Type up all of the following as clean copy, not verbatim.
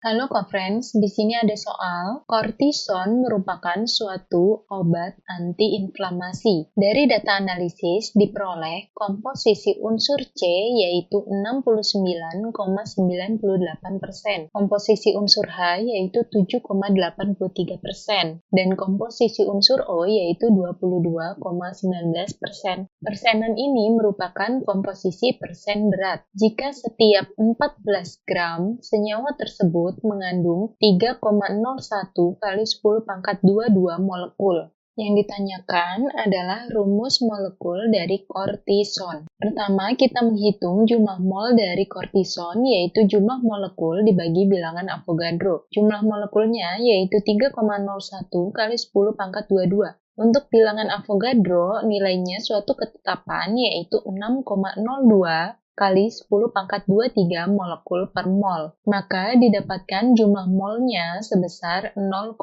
Halo Kak Friends, di sini ada soal, kortison merupakan suatu obat antiinflamasi. Dari data analisis diperoleh komposisi unsur C yaitu 69,98%, komposisi unsur H yaitu 7,83%, dan komposisi unsur O yaitu 22,19%. Persenan ini merupakan komposisi persen berat. Jika setiap 14 gram senyawa tersebut mengandung 3,01 kali 10 pangkat 22 molekul. Yang ditanyakan adalah rumus molekul dari kortison. Pertama, kita menghitung jumlah mol dari kortison, yaitu jumlah molekul dibagi bilangan Avogadro. Jumlah molekulnya yaitu 3,01 kali 10 pangkat 22. Untuk bilangan Avogadro, nilainya suatu ketetapan yaitu 6,02 kali 10 pangkat 23 molekul per mol. Maka didapatkan jumlah molnya sebesar 0,05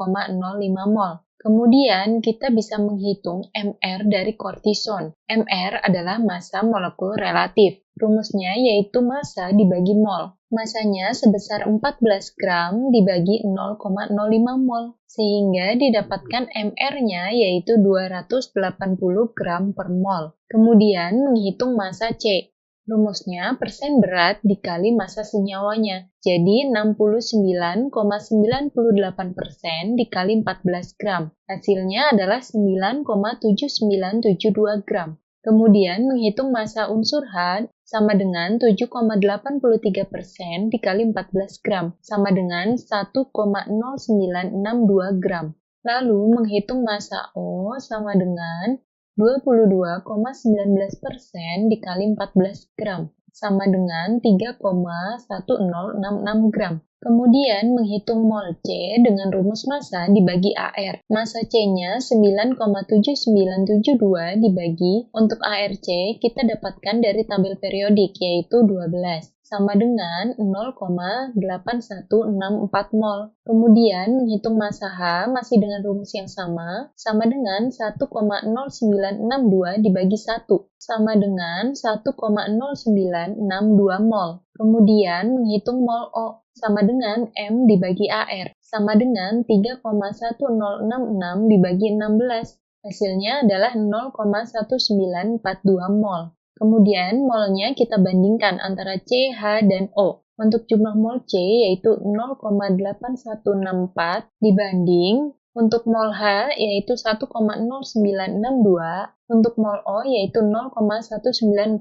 mol. Kemudian kita bisa menghitung MR dari kortison. MR adalah massa molekul relatif. Rumusnya yaitu massa dibagi mol. Massanya sebesar 14 gram dibagi 0,05 mol. Sehingga didapatkan MR-nya yaitu 280 gram per mol. Kemudian menghitung massa C. Rumusnya persen berat dikali massa senyawanya. Jadi 69,98% dikali 14 gram. Hasilnya adalah 9,7972 gram. Kemudian menghitung massa unsur H sama dengan 7,83% dikali 14 gram, sama dengan 1,0962 gram. Lalu menghitung massa O sama dengan 22,19% dikali 14 gram, sama dengan 3,1066 gram. Kemudian menghitung mol C dengan rumus massa dibagi AR. Massa C-nya 9,7972 dibagi, untuk ARC kita dapatkan dari tabel periodik yaitu 12. Sama dengan 0,8164 mol. Kemudian menghitung massa H masih dengan rumus yang sama dengan 1,0962 dibagi 1, sama dengan 1,0962 mol. Kemudian menghitung mol O, sama dengan M dibagi AR, sama dengan 3,1066 dibagi 16. Hasilnya adalah 0,1942 mol. Kemudian molnya kita bandingkan antara C, H, dan O. Untuk jumlah mol C yaitu 0,8164 dibanding untuk mol H yaitu 1,0962, untuk mol O yaitu 0,1942.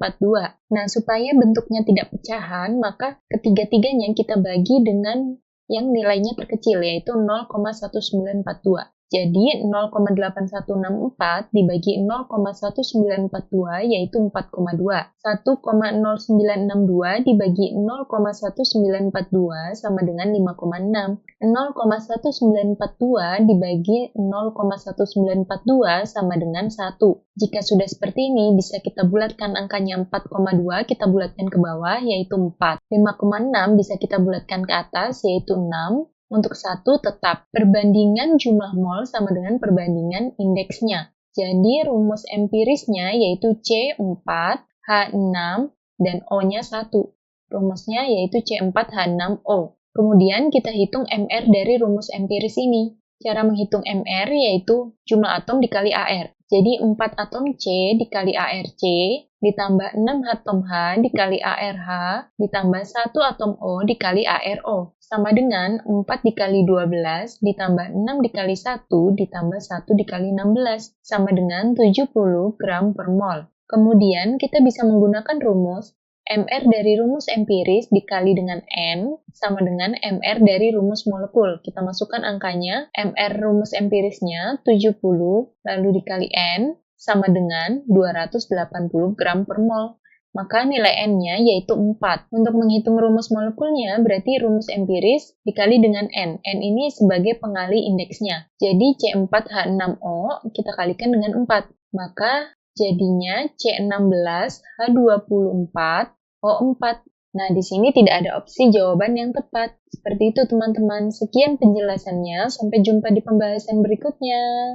Nah, supaya bentuknya tidak pecahan, maka ketiga-tiganya kita bagi dengan yang nilainya terkecil yaitu 0,1942. Jadi 0,8164 dibagi 0,1942 yaitu 4,2. 1,0962 dibagi 0,1942 sama dengan 5,6. 0,1942 dibagi 0,1942 sama dengan 1. Jika sudah seperti ini, bisa kita bulatkan angkanya 4,2, kita bulatkan ke bawah yaitu 4. 5,6 bisa kita bulatkan ke atas yaitu 6. Untuk 1 tetap, perbandingan jumlah mol sama dengan perbandingan indeksnya. Jadi rumus empirisnya yaitu C4, H6, dan O-nya 1. Rumusnya yaitu C4H6O. Kemudian kita hitung MR dari rumus empiris ini. Cara menghitung MR yaitu jumlah atom dikali AR. Jadi 4 atom C dikali ARC, ditambah 6 atom H dikali ARH, ditambah 1 atom O dikali ARO. Sama dengan 4 dikali 12 ditambah 6 dikali 1 ditambah 1 dikali 16, sama dengan 70 gram per mol. Kemudian kita bisa menggunakan rumus MR dari rumus empiris dikali dengan N sama dengan MR dari rumus molekul. Kita masukkan angkanya, MR rumus empirisnya 70 lalu dikali N sama dengan 280 gram per mol. Maka nilai N-nya yaitu 4. Untuk menghitung rumus molekulnya, berarti rumus empiris dikali dengan N. N ini sebagai pengali indeksnya. Jadi C4H6O kita kalikan dengan 4. Maka jadinya C16H24O4. Nah, di sini tidak ada opsi jawaban yang tepat. Seperti itu teman-teman. Sekian penjelasannya. Sampai jumpa di pembahasan berikutnya.